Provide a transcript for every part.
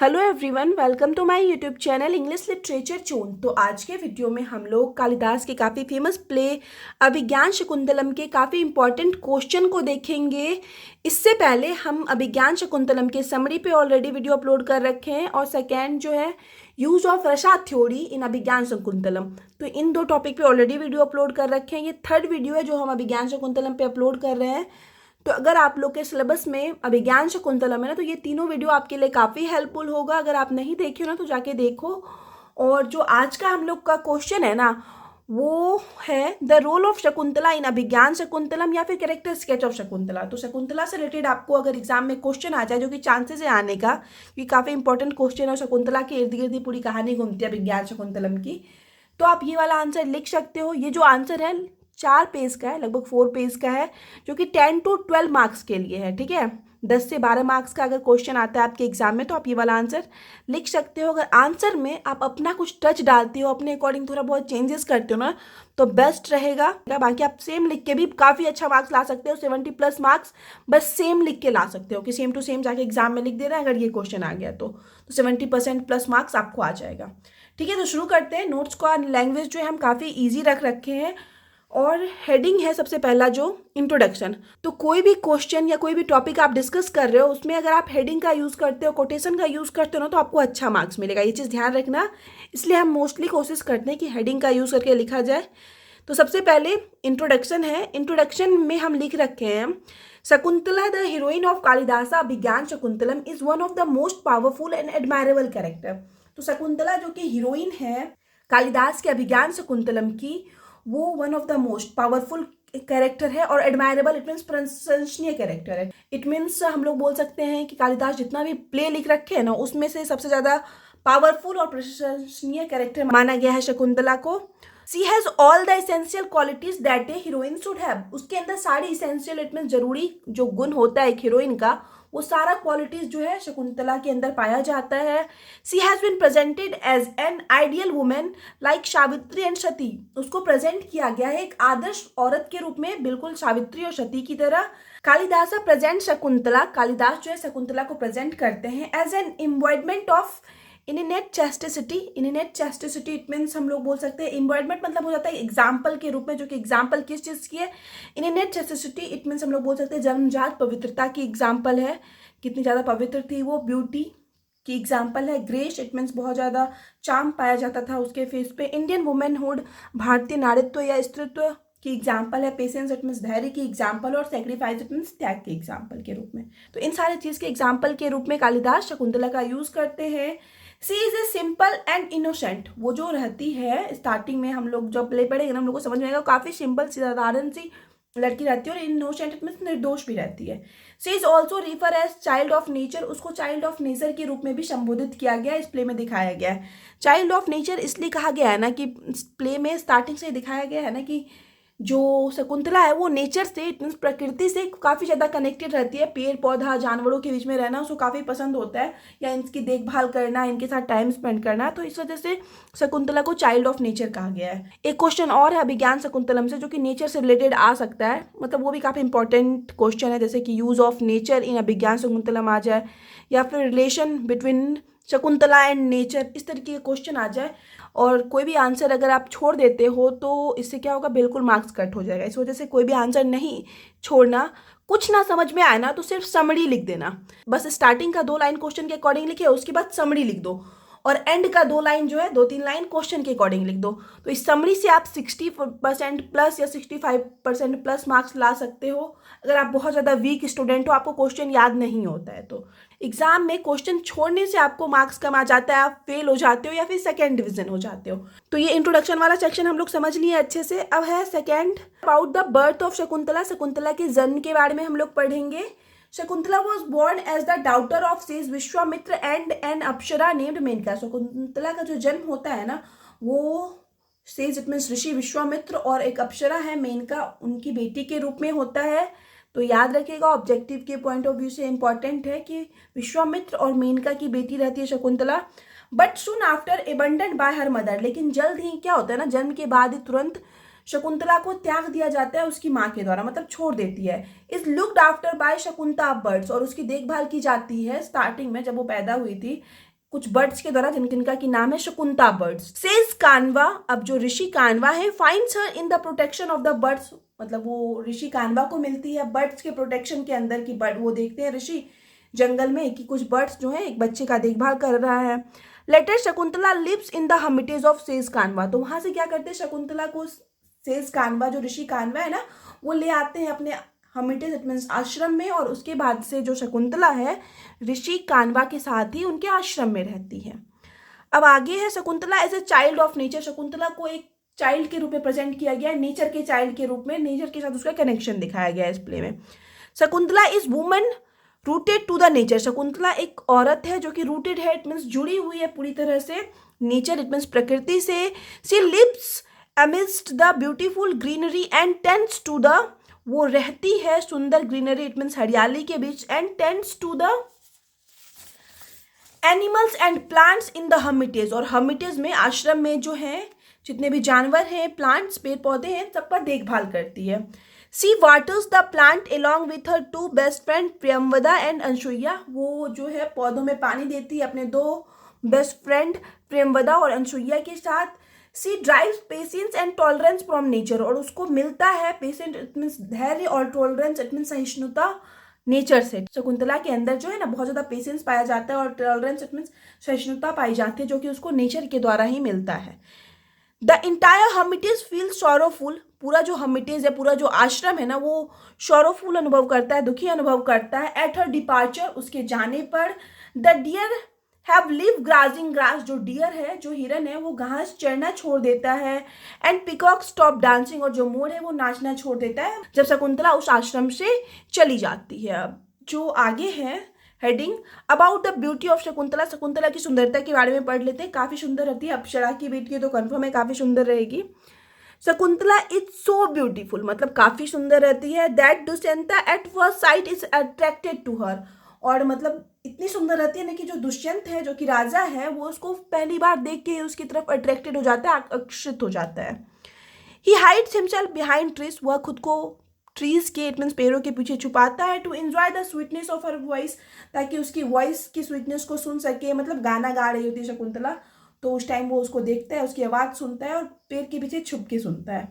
Hello everyone, welcome to my YouTube channel English literature चोन। तो आज के वीडियो में हम लोग कालिदास के काफ़ी फेमस प्ले अभिज्ञान शकुंतलम के काफ़ी इंपॉर्टेंट क्वेश्चन को देखेंगे। इससे पहले हम अभिज्ञान शकुंतलम के समरी पे ऑलरेडी वीडियो अपलोड कर रखे हैं, और सेकेंड जो है यूज ऑफ रसा थ्योरी इन अभिज्ञान शकुंतलम, तो इन दो टॉपिक पे ऑलरेडी वीडियो अपलोड कर रखे हैं। ये थर्ड वीडियो है जो हम अभिज्ञान शकुंतलम पे अपलोड कर रहे हैं। तो अगर आप लोग के सिलेबस में अभिज्ञान शकुंतलम है ना, तो ये तीनों वीडियो आपके लिए काफ़ी हेल्पफुल होगा। अगर आप नहीं देखे हो ना तो जाके देखो। और जो आज का हम लोग का क्वेश्चन है ना, वो है द रोल ऑफ शकुंतला इन अभिज्ञान शकुंतलम, या फिर कैरेक्टर स्केच ऑफ शकुंतला। तो शकुंतला से रिलेटेड आपको अगर एग्जाम में क्वेश्चन आ जाए, जो कि चांसेस है आने का, क्योंकि काफ़ी इंपॉर्टेंट क्वेश्चन है और शकुंतला के इर्द गिर्द ही पूरी कहानी घूमती है अभिज्ञान शकुंतलम की, तो आप ये वाला आंसर लिख सकते हो। ये जो आंसर है 4 पेज का है, लगभग 4 पेज का है, जो कि 10 to 12 मार्क्स के लिए है। ठीक है, 10 से 12 मार्क्स का अगर क्वेश्चन आता है आपके एग्जाम में, तो आप ये वाला आंसर लिख सकते हो। अगर आंसर में आप अपना कुछ टच डालते हो, अपने अकॉर्डिंग थोड़ा बहुत चेंजेस करते हो ना, तो बेस्ट रहेगा। बाकी आप सेम लिख के भी काफ़ी अच्छा मार्क्स ला सकते हो, 70+ मार्क्स बस सेम लिख के ला सकते हो, कि सेम टू सेम जाके एग्जाम में लिख दे रहे हैं। अगर ये क्वेश्चन आ गया तो 70% प्लस मार्क्स आपको आ जाएगा। ठीक है, तो शुरू करते हैं। नोट्स का लैंग्वेज जो है हम काफ़ी ईजी रख रखे हैं, और हेडिंग है सबसे पहला जो इंट्रोडक्शन। तो कोई भी क्वेश्चन या कोई भी टॉपिक आप डिस्कस कर रहे हो, उसमें अगर आप हेडिंग का यूज़ करते हो, कोटेशन का यूज़ करते हो ना, तो आपको अच्छा मार्क्स मिलेगा। ये चीज़ ध्यान रखना। इसलिए हम मोस्टली कोशिश करते हैं कि हेडिंग का यूज़ करके लिखा जाए। तो सबसे पहले इंट्रोडक्शन है। इंट्रोडक्शन में हम लिख रखे हैं, Shakuntala the heroine of Kalidasa Abhijnana Shakuntalam is one of the most powerful and admirable character. तो शकुंतला जो कि हीरोइन है कालिदास के अभिज्ञान शकुंतलम की, वो one of the most powerful character है, और एडमायरेबल इट मीन्स प्रशंसनीय कैरेक्टर है। इट मीन्स हम लोग बोल सकते हैं कि कालिदास जितना भी प्ले लिख रखे हैं ना, उसमें से सबसे ज़्यादा पावरफुल और प्रशंसनीय कैरेक्टर माना गया है शकुंतला को। She has all the essential qualities that a heroine should have. उसके अंदर सारी इसेंशियल इट मीन्स जरूरी जो गुण होता है एक हीरोइन का, वो सारा क्वालिटीज जो है शकुंतला के अंदर पाया जाता है। She has been presented as an ideal women like Savitri and Sati. उसको प्रेजेंट किया गया है एक आदर्श औरत के रूप में, बिल्कुल सावित्री और सती की तरह। कालिदास प्रेजेंट शकुंतला, कालिदास जो है शकुंतला को प्रेजेंट करते हैं as an embodiment of innate chastity. Innate chastity it means हम लोग बोल सकते हैं एम्बॉयडमेंट, मतलब हो जाता है एग्जाम्पल के रूप में, जो कि एग्जाम्पल किस चीज़ की है। इनिनेट चैस्टिसिटी इट मीन्स हम लोग बोल सकते हैं जन्मजात पवित्रता की एग्जाम्पल है, कितनी ज़्यादा पवित्र थी वो। ब्यूटी की एग्जाम्पल है। ग्रेस इट मीन्स बहुत ज़्यादा चार्म पाया जाता था उसके फेस पे। इंडियन वुमेनहुड, भारतीय नारित्व या स्त्रीत्व की एग्जाम्पल है। पेशेंस इट मीन्स धैर्य की एग्जाम्पल, और सेक्रीफाइस इट मीन्स त्याग के एग्जाम्पल के रूप में। तो इन सारे चीज़ के एग्जाम्पल के रूप में कालिदास शकुंतला का यूज़ करते हैं। She is a simple and innocent. वो जो रहती है स्टार्टिंग में, हम लोग जब प्ले पढ़ेंगे ना, हम लोग को समझ में आएगा, काफ़ी सिंपल साधारण सी लड़की रहती है, और इनोसेंट इट मीन्स निर्दोष भी रहती है। She is also refer as child of nature. उसको चाइल्ड ऑफ नेचर के रूप में भी संबोधित किया गया है, इस प्ले में दिखाया गया है। चाइल्ड ऑफ नेचर इसलिए कहा गया है ना, कि प्ले में स्टार्टिंग से दिखाया गया है ना, कि जो शकुंतला है वो नेचर से इट मीन्स प्रकृति से काफ़ी ज़्यादा कनेक्टेड रहती है। पेड़ पौधा जानवरों के बीच में रहना उसको काफ़ी पसंद होता है, या इनकी देखभाल करना, इनके साथ टाइम स्पेंड करना। तो इस वजह से शकुंतला को चाइल्ड ऑफ नेचर कहा गया है। एक क्वेश्चन और है अभिज्ञान शकुंतलम से, जो कि नेचर से रिलेटेड आ सकता है, मतलब वो भी काफ़ी इंपॉर्टेंट क्वेश्चन है, जैसे कि यूज़ ऑफ नेचर इन अभिज्ञान शकुंतलम आ जाए, या फिर relation between Shakuntala and nature, इस तरीके के क्वेश्चन आ जाए। और कोई भी आंसर अगर आप छोड़ देते हो तो इससे क्या होगा, बिल्कुल मार्क्स कट हो जाएगा। इस वजह से कोई भी आंसर नहीं छोड़ना। कुछ ना समझ में आए ना तो सिर्फ समरी लिख देना, बस स्टार्टिंग का 2 लाइन क्वेश्चन के अकॉर्डिंग लिखे, उसके बाद समरी लिख दो, और एंड का 2 लाइन जो है 2-3 लाइन क्वेश्चन के अकॉर्डिंग लिख दो। तो इस समरी से आप 60% प्लस या 65% प्लस मार्क्स ला सकते हो। अगर आप बहुत ज़्यादा वीक स्टूडेंट हो, आपको क्वेश्चन याद नहीं होता है, तो एग्जाम में क्वेश्चन छोड़ने से आपको मार्क्स कम आ जाता है, आप फेल हो जाते हो या फिर सेकेंड डिवीजन हो जाते हो। तो ये इंट्रोडक्शन वाला सेक्शन हम लोग समझ लिए अच्छे से। अब है second, about the birth of Shakuntala. Shakuntala के जन्म के बारे में हम लोग पढ़ेंगे। Shakuntala was born as the daughter of sage Vishwamitra and an apsara named Menaka. Shakuntala का जो जन्म होता है ना, वो सेज इट मीन्स ऋषि विश्वामित्र और एक अप्सरा है मेनका, उनकी बेटी के रूप में होता है। तो याद रखिएगा, ऑब्जेक्टिव के पॉइंट ऑफ व्यू से इंपॉर्टेंट है कि विश्वामित्र और मेनका की बेटी रहती है Shakuntala. But soon after abandon bye her mother. लेकिन जल्द ही क्या होता है ना, जन्म के बाद ही तुरंत शकुंतला को त्याग दिया जाता है उसकी माँ के द्वारा, मतलब छोड़ देती है। Is looked after by Shakunta birds. और उसकी देखभाल की जाती है स्टार्टिंग में, जब वो पैदा हुई थी, कुछ बर्ड्स के द्वारा, जिनका की नाम है शकुंता बर्ड्स। सेज कानवा, अब जो ऋषि कानवा है, finds her in the protection of the birds, मतलब वो ऋषि कानवा को मिलती है बर्ड्स के प्रोटेक्शन के अंदर की बर्ड, वो देखते हैं ऋषि जंगल में कि कुछ बर्ड्स जो है एक बच्चे का देखभाल कर रहा है। Later Shakuntala lives in the hermitage of sage Kanva, तो वहां से क्या करते हैं शकुंतला को सेज कानवा, जो ऋषि कानवा है ना, वो ले आते हैं अपने हमिटेज इट मीन्स आश्रम में, और उसके बाद से जो शकुंतला है ऋषि कानवा के साथ ही उनके आश्रम में रहती है। अब आगे है Shakuntala as a child of nature, Shakuntala को एक चाइल्ड के रूप में प्रेजेंट किया गया है, नेचर के चाइल्ड के रूप में, नेचर के साथ उसका कनेक्शन दिखाया गया है इस प्ले में। Shakuntala is woman rooted to the nature, Shakuntala एक औरत है जो कि रूटेड है इट मीन्स जुड़ी हुई है पूरी तरह से नेचर इट मीन्स प्रकृति से। She lives amidst the beautiful greenery and tends to the, वो रहती है सुंदर ग्रीनरी इट मीन्स हरियाली के बीच, and tends to the animals and plants in the hermitage, और हमिटेज में आश्रम में जो है जितने भी जानवर हैं, प्लांट्स पेड़ पौधे हैं, सब पर देखभाल करती है। She waters the plant along with her two best friend Priyamvada and Anasuya, वो जो है पौधों में पानी देती है अपने दो बेस्ट फ्रेंड प्रियमवदा और अंशुया के साथ। She drives patience and tolerance from nature, और उसको मिलता है पेशेंट इट मीन्स धैर्य और टॉलरेंस इट मीन्स सहिष्णुता नेचर से। शकुंतला के अंदर जो है ना बहुत ज़्यादा पेशेंस पाया जाता है और टॉलरेंस इट मीन्स सहिष्णुता पाई जाती है, जो कि उसको नेचर के द्वारा ही मिलता है। द इंटायर हमिटेज फील सॉरोफुल, पूरा जो हमिटेज है, पूरा जो आश्रम है ना, वो सॉरोफुल अनुभव करता है, दुखी अनुभव करता है। एट हर डिपार्चर, उसके जाने पर। The deer have live grazing grass, जो डियर है, जो हिरन है, वो घास चरना छोड़ देता है। एंड पिकॉक स्टॉप डांसिंग, और जो मोर है वो नाचना छोड़ देता है जब शकुंतला उस आश्रम से चली जाती है। अब जो आगे है heading about the beauty of Shakuntala, Shakuntala की सुंदरता के बारे में पढ़ लेते हैं। काफ़ी सुंदर रहती है, अप्सरा की बेटी है तो कन्फर्म है काफ़ी सुंदर रहेगी। शकुंतला इज सो ब्यूटीफुल, मतलब काफ़ी सुंदर रहती है। That Dushyanta at first sight is attracted to her, और मतलब इतनी सुंदर रहती है ना कि जो दुष्यंत है जो कि राजा है वो उसको पहली बार देख के उसकी तरफ अट्रैक्टेड हो जाता है, आकर्षित हो जाता है। ही हाइड्स हिमसेल्फ बिहाइंड ट्रीज, वह खुद को ट्रीज के इट मीन्स पेड़ों के पीछे छुपाता है। To enjoy the sweetness of her voice, ताकि उसकी वॉइस की स्वीटनेस को सुन सके, मतलब गाना गा रही होती है शकुंतला तो उस टाइम वो उसको देखता है, उसकी आवाज़ सुनता है और पेड़ के पीछे छुप के सुनता है।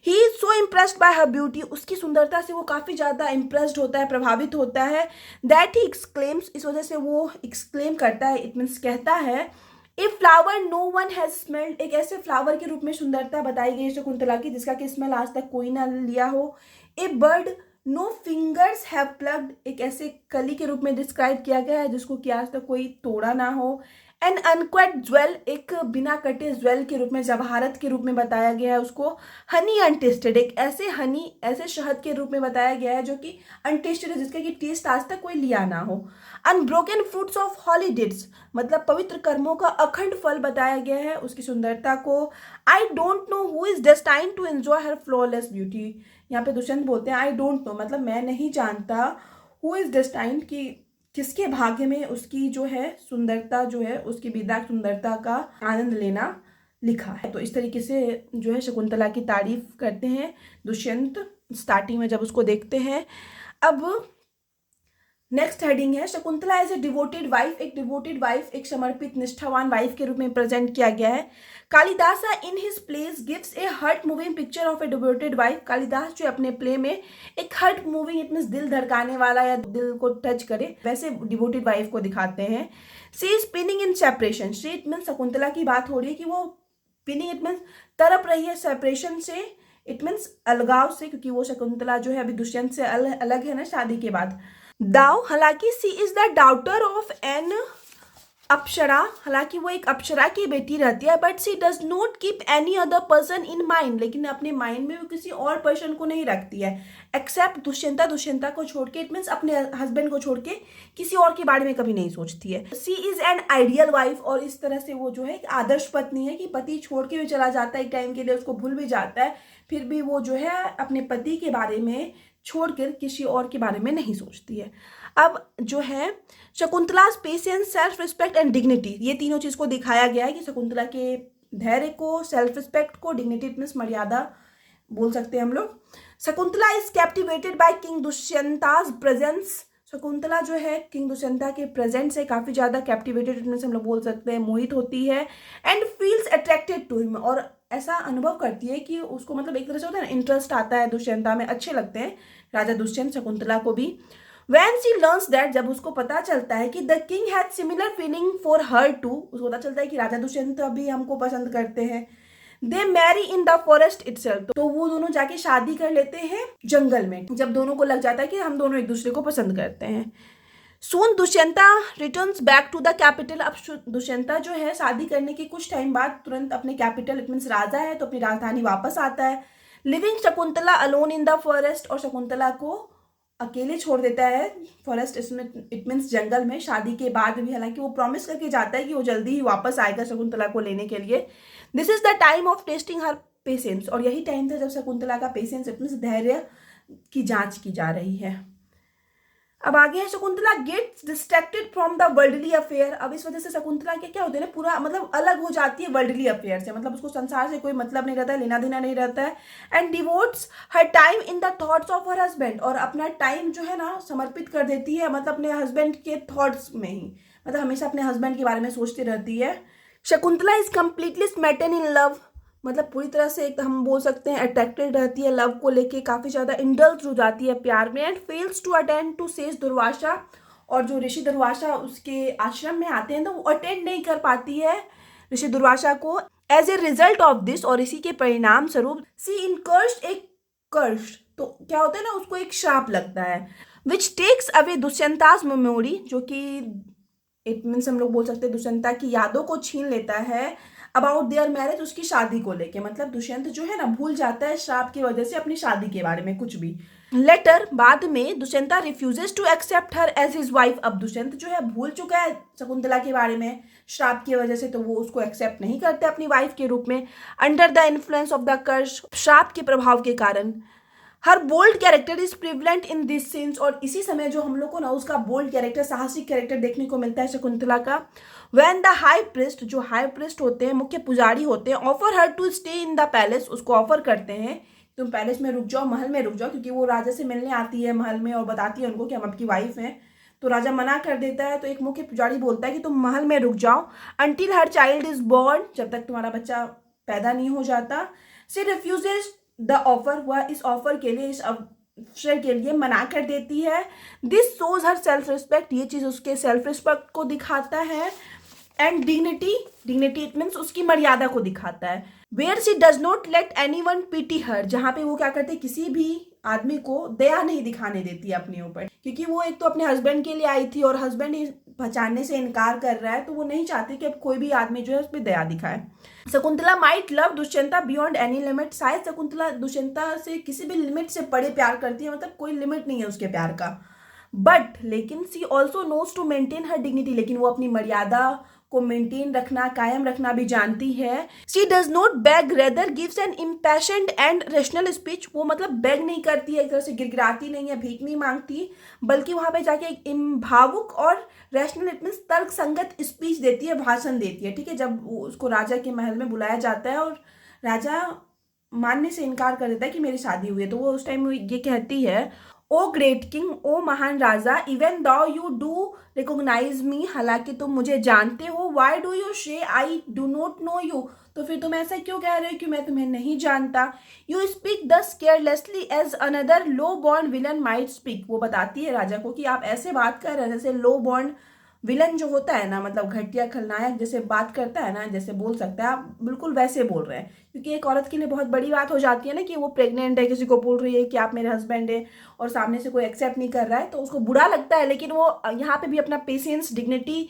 He is so impressed by her beauty, उसकी सुंदरता से वो काफ़ी ज़्यादा इम्प्रेस्ड होता है, प्रभावित होता है। दैट ही एक्सक्लेम्स, इस वजह से वो एक्सक्लेम करता है इट मीन्स कहता है। A flower no one has smelled, एक ऐसे फ्लावर के रूप में सुंदरता बताई गई है शकुंतला की जिसका कि स्मेल आज तक कोई ना लिया हो। A bird no fingers have plugged, एक ऐसे कली के रूप में डिस्क्राइब किया गया है जिसको कि आज तक कोई तोड़ा ना हो। एन अनक्वेट ज्वेल, एक बिना कटे ज्वेल के रूप में, जवाहरत के रूप में बताया गया है उसको। हनी अनटेस्टेड, एक ऐसे हनी ऐसे शहद के रूप में बताया गया है जो कि अनटेस्टेड है, जिसका कि टेस्ट आज तक कोई लिया ना हो। अनब्रोकन फ्रूट्स ऑफ हॉलीडेज, मतलब पवित्र कर्मों का अखंड फल बताया गया है उसकी सुंदरता को। I don't know who is destined to enjoy her flawless beauty, यहाँ पे दुष्यंत बोलते हैं आई डोंट नो, मतलब मैं नहीं जानता, हु इज डेस्टाइन्ड की किसके भाग्य में उसकी जो है सुंदरता जो है उसकी विदा सुंदरता का आनंद लेना लिखा है। तो इस तरीके से जो है शकुंतला की तारीफ करते हैं दुष्यंत स्टार्टिंग में जब उसको देखते हैं। अब नेक्स्ट हेडिंग है Shakuntala as a devoted wife, एक डिवोटेड वाइफ, एक समर्पित निष्ठावान वाइफ के रूप में प्रेजेंट किया गया है। Kalidas in his place gives A heart moving picture of A devoted wife, Kalidas जो अपने प्ले में एक हार्ट मूविंग इट मीन्स दिल धड़काने वाला या दिल को टच करे वैसे डिवोटेड वाइफ को दिखाते हैं। She is pining in separation, see it means Shakuntala की बात हो रही है कि वो पिनिंग इट मीन्स तड़प रही है सेपरेशन से, इट मीन्स अलगाव से, क्योंकि वो शकुंतला जो है अभी दुष्यंत से अलग है ना शादी के बाद। दाव, हालांकि she is the daughter of an apsara, हालांकि वो एक अप्सरा की बेटी रहती है, but she does not keep any other person in mind, लेकिन अपने माइंड में वो किसी और पर्सन को नहीं रखती है एक्सेप्ट दुष्यंता, दुष्यंता को छोड़ के इट मीन्स अपने हस्बैंड को छोड़ के किसी और के बारे में कभी नहीं सोचती है। She is an ideal wife, और इस तरह से वो जो है एक आदर्श पत्नी है कि पति छोड़ के भी चला जाता है एक टाइम के लिए, उसको भूल भी जाता है, फिर भी वो जो है अपने पति के बारे में छोड़कर किसी और के बारे में नहीं सोचती है। अब जो है Shakuntala's patience, self respect and dignity, ये तीनों चीज़ को दिखाया गया है कि शकुंतला के धैर्य को, सेल्फ रिस्पेक्ट को, डिग्निटी मीन्स मर्यादा बोल सकते हैं हम लोग। Shakuntala is captivated by king Dushyanta's presence, Shakuntala जो है किंग दुष्यंता के प्रेजेंट से काफ़ी ज़्यादा कैप्टिवेटेड से हम लोग बोल सकते हैं, मोहित होती है and feels attracted to him, और ऐसा अनुभव करती है कि उसको मतलब एक तरह से होता है ना, इंटरेस्ट आता है दुष्यंता में, अच्छे लगते हैं राजा दुष्यंत शकुंतला को भी। When she learns that, जब उसको पता चलता है कि the king had similar feeling for her too, उसको पता चलता है कि राजा दुष्यंत भी हमको पसंद करते हैं, they marry in the forest itself, तो वो दोनों जाके शादी कर लेते हैं जंगल में, जब दोनों को लग जाता है कि हम दोनों एक दूसरे को पसंद करते हैं। Soon Dushyanta returns back to the capital, अब दुष्यंता जो है शादी करने के कुछ टाइम बाद तुरंत अपने कैपिटल, इट मीन्स राजा है तो अपनी राजधानी वापस आता है। Living Shakuntala alone in the forest, और शकुंतला को अकेले छोड़ देता है फॉरेस्ट, इसमें इट मीन्स जंगल में, शादी के बाद भी, हालांकि वो प्रॉमिस करके जाता है कि वो जल्दी ही वापस आएगा शकुंतला को लेने के लिए। This is the time of testing her patience, और यही टाइम था जब शकुंतला का पेशेंस, इट मीन्स धैर्य की जांच की जा रही है। अब आगे है Shakuntala gets distracted from the worldly affair, अब इस वजह से शकुंतला के क्या होते हैं ना, पूरा मतलब अलग हो जाती है वर्ल्डली अफेयर से, मतलब उसको संसार से कोई मतलब नहीं रहता है, लेना देना नहीं रहता है। And devotees her time in the thoughts of her husband, और अपना टाइम जो है ना समर्पित कर देती है, मतलब अपने हस्बैंड के थॉट्स में ही, मतलब हमेशा अपने हस्बैंड के बारे में सोचती रहती है। Shakuntala is completely smitten in love, मतलब पूरी तरह से एक हम बोल सकते हैं अट्रैक्टेड रहती है लव को लेके, काफ़ी ज़्यादा इंडल्ज हो जाती है प्यार में। And fails to attend to sage Durvasa, और जो ऋषि दुर्वासा उसके आश्रम में आते हैं तो वो अटेंड नहीं कर पाती है ऋषि दुर्वासा को। As a result of this, और इसी के परिणाम स्वरूप, सी इनकर्स्ड एक कर्स, तो क्या होता है ना, उसको एक श्राप लगता है, विच टेक्स अवे दुष्यंताज मेमोरी, जो कि इट मीन्स हम लोग बोल सकते हैं दुष्यंता की यादों को छीन लेता है अबाउट देयर मैरिज, उसकी शादी को लेके, मतलब दुष्यंत जो है ना भूल जाता है श्राप की वजह से अपनी शादी के बारे में कुछ भी। लेटर बाद में Dushyanta refuses to accept her as his wife, अब दुष्यंत जो है भूल चुका है शकुंतला के बारे में श्राप की वजह से, तो वो उसको एक्सेप्ट नहीं करते अपनी वाइफ के रूप में, under the influence of the curse, श्राप के प्रभाव के कारण। Her bold character is prevalent in this scenes, और इसी समय जो हम लोग को ना उसका बोल्ड कैरेक्टर, साहसिक कैरेक्टर देखने को मिलता है शकुंतला का। व्हेन द हाई प्रिस्ट, जो हाई प्रिस्ट होते हैं, मुख्य पुजारी होते हैं, offer her to stay in the palace, उसको ऑफर करते हैं तुम पैलेस में रुक जाओ, महल में रुक जाओ, क्योंकि वो राजा से मिलने आती है महल में और बताती है उनको कि हम आपकी वाइफ हैं, तो राजा मना कर देता है, तो एक मुख्य पुजारी बोलता है कि तुम महल में रुक जाओ until her child is born, जब तक तुम्हारा बच्चा पैदा नहीं हो जाता। सी रिफ्यूजेज द ऑफर, वह इस ऑफर के लिए, इस अवसर के लिए मना कर देती है। This shows her self respect, ये चीज उसके सेल्फ रिस्पेक्ट को दिखाता है। And dignity, dignity it means उसकी मर्यादा को दिखाता है। Where she does not let anyone pity her, जहाँ पे वो क्या करते, किसी भी आदमी को दया नहीं दिखाने देती है अपने ऊपर, क्योंकि वो एक तो अपने हस्बैंड के लिए आई थी और हस्बैंड ही पहचानने से इनकार कर रहा है, तो वो नहीं चाहती कि अब कोई भी आदमी जो है उस पर दया दिखाए। Shakuntala might love Dushyanta beyond any limit, शायद शकुंतला दुष्यंता से किसी भी लिमिट से बड़े प्यार करती है, मतलब कोई लिमिट नहीं है उसके प्यार का। बट लेकिन she also knows to maintain her dignity, लेकिन वो अपनी मर्यादा को मेंटेन रखना, कायम रखना भी जानती है। She does not beg, rather gives an impassioned and rational speech, वो मतलब बैग नहीं करती है, एक तरह से गिड़गिड़ाती नहीं है, भीख नहीं मांगती, बल्कि वहां पे जाके एक भावुक और रैशनल इट मीन्स तर्क संगत स्पीच देती है, भाषण देती है। ठीक है, जब उसको राजा के महल में बुलाया जाता है और राजा मानने से इनकार कर देता है कि मेरी शादी हुई है, तो वो उस टाइम ये कहती है, ओ ग्रेट किंग, ओ महान राजा, even though you do recognize me, हालांकि तुम मुझे जानते हो, why do you say I do not know you, तो फिर तुम ऐसा क्यों कह रहे हो कि मैं तुम्हें नहीं जानता। You speak thus carelessly as another low born villain might speak, वो बताती है राजा को कि आप ऐसे बात कर रहे हैं जैसे लो बॉर्न विलन जो होता है ना, मतलब घटिया खलनायक जैसे बात करता है ना, जैसे बोल सकता है, आप बिल्कुल वैसे बोल रहे हैं, क्योंकि एक औरत के लिए बहुत बड़ी बात हो जाती है ना कि वो प्रेग्नेंट है, किसी को बोल रही है कि आप मेरे हस्बैंड है, और सामने से कोई एक्सेप्ट नहीं कर रहा है, तो उसको बुरा लगता है, लेकिन वो यहाँ पे भी अपना पेशेंस, डिग्निटी,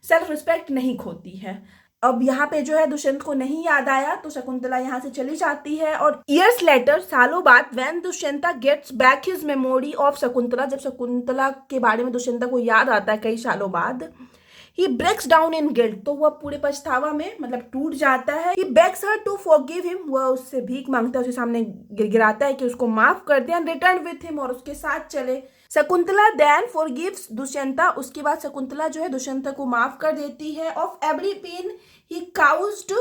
सेल्फ रिस्पेक्ट नहीं खोती है। अब यहाँ पे जो है दुष्यंत को नहीं याद आया, तो शकुंतला यहाँ से चली जाती है। और ईयर्स लेटर, सालों बाद, when Dushyanta gets back his memory of Shakuntala, जब शकुंतला के बारे में दुष्यंता को याद आता है कई सालों बाद, he breaks down in guilt, तो वह पूरे पछतावा में मतलब टूट जाता है। He begs her to forgive him, वह उससे भीख मांगता है, उसके सामने गिड़गिड़ाता है कि उसको माफ कर दे, एंड रिटर्न विथ हिम, और उसके साथ चले। शकुंतला देन फॉरगिव्स दुष्यंता, उसके बाद शकुंतला जो है दुष्यंता को माफ कर देती है। Of every pain he caused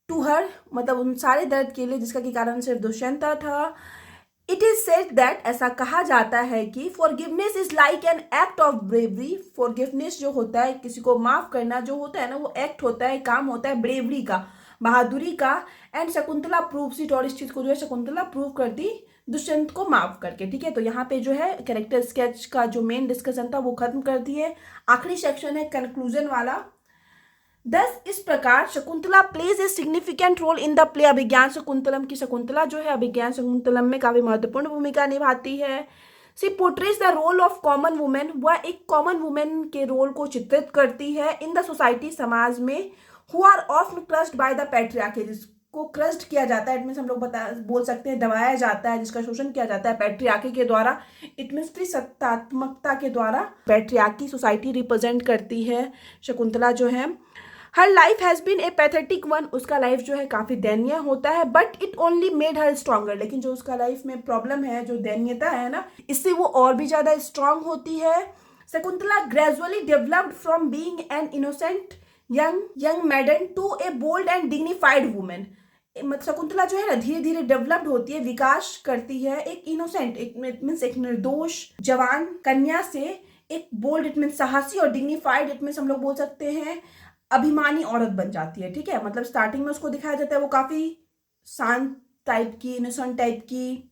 to her, मतलब उन सारे दर्द के लिए जिसका की कारण सिर्फ दुष्यंता था। इट इज सेड दैट, ऐसा कहा जाता है कि forgiveness is like an act of bravery. Forgiveness जो होता है, किसी को माफ करना जो होता है ना, वो एक्ट होता है, काम होता है ब्रेवरी का, बहादुरी का। एंड शकुंतला प्रूव्स इट, और इस चीज को जो है शकुंतला प्रूव करती दुष्यंत को माफ करके। ठीक है, तो यहाँ पे जो है कैरेक्टर स्केच का जो मेन डिस्कशन था वो खत्म कर दिए। आखिरी सेक्शन है कंक्लूजन वाला। दस इस प्रकार Shakuntala plays a significant role in the play Abhijnana Shakuntalam, की शकुंतला जो है अभिज्ञान शकुंतलम में काफी महत्वपूर्ण भूमिका निभाती है। She portrays the role of common women, वह एक कॉमन वुमेन के रोल को चित्रित करती है इन द सोसाइटी, समाज में, who are often crushed by the patriarchy, जिसको क्रस्ड किया जाता है, इट मीन्स हम लोग बोल सकते हैं दबाया जाता है, जिसका शोषण किया जाता है पैट्रियार्की के द्वारा, इट मीन्स सत्तात्मकता के द्वारा पैट्रियार्की सोसाइटी रिप्रेजेंट करती है शकुंतला जो है। Her life has been a pathetic one, उसका लाइफ जो है काफ़ी दयनीय होता है, but it only made her stronger, लेकिन जो उसका लाइफ में प्रॉब्लम है, जो दयनीयता है ना, इससे वो और भी ज़्यादा स्ट्रांग होती है। Shakuntala gradually developed from being an innocent young maiden to a bold and dignified women. Shakuntala जो है ना धीरे धीरे डेवलप्ड होती है, विकास करती है, एक इनोसेंट, एक मीन्स एक निर्दोष जवान कन्या से एक बोल्ड, इट मीन्स साहसी, और डिग्निफाइड, इट मीन्स हम लोग बोल सकते हैं अभिमानी औरत बन जाती है। ठीक है, मतलब स्टार्टिंग में उसको दिखाया जाता है वो काफी शांत टाइप की, इनोसेंट टाइप की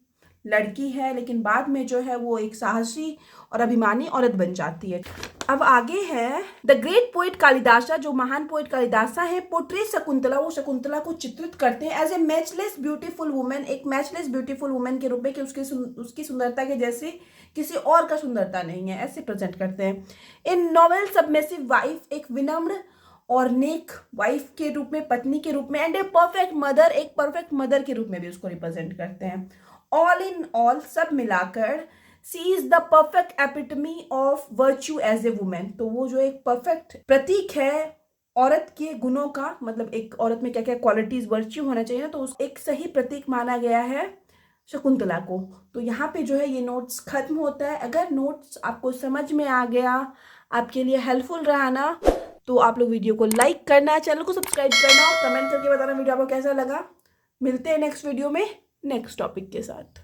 लड़की है, लेकिन बाद में जो है वो एक साहसी और अभिमानी औरत बन जाती है। अब आगे है द ग्रेट पोइट कालिदासा, जो महान पोइट कालिदासा है, पोर्ट्रेट शकुंतला, वो शकुंतला को चित्रित करते हैं as a matchless beautiful women, एक मैचलेस ब्यूटीफुल वुमेन के रूप में, कि उसकी सुंदरता के जैसे किसी और का सुंदरता नहीं है, ऐसे प्रेजेंट करते हैं। इन नॉवेल सबमिसिव वाइफ, एक विनम्र और नेक वाइफ के रूप में, पत्नी के रूप में, एंड ए परफेक्ट मदर, एक परफेक्ट मदर के रूप में भी उसको रिप्रेजेंट करते हैं। ऑल इन ऑल, सब मिलाकर, she is the perfect epitome of virtue as a women, तो वो जो एक परफेक्ट प्रतीक है औरत के गुणों का, मतलब एक औरत में क्या क्या क्वालिटीज वर्च्यू होना चाहिए ना, तो उस एक सही प्रतीक माना गया है शकुंतला को। तो यहाँ पे जो है ये नोट्स खत्म होता है। अगर नोट्स आपको समझ में आ गया, आपके लिए हेल्पफुल रहा ना, तो आप लोग वीडियो को लाइक करना, चैनल को सब्सक्राइब करना और कमेंट करके बताना वीडियो आपको कैसा लगा। मिलते हैं नेक्स्ट वीडियो में नेक्स्ट टॉपिक के साथ।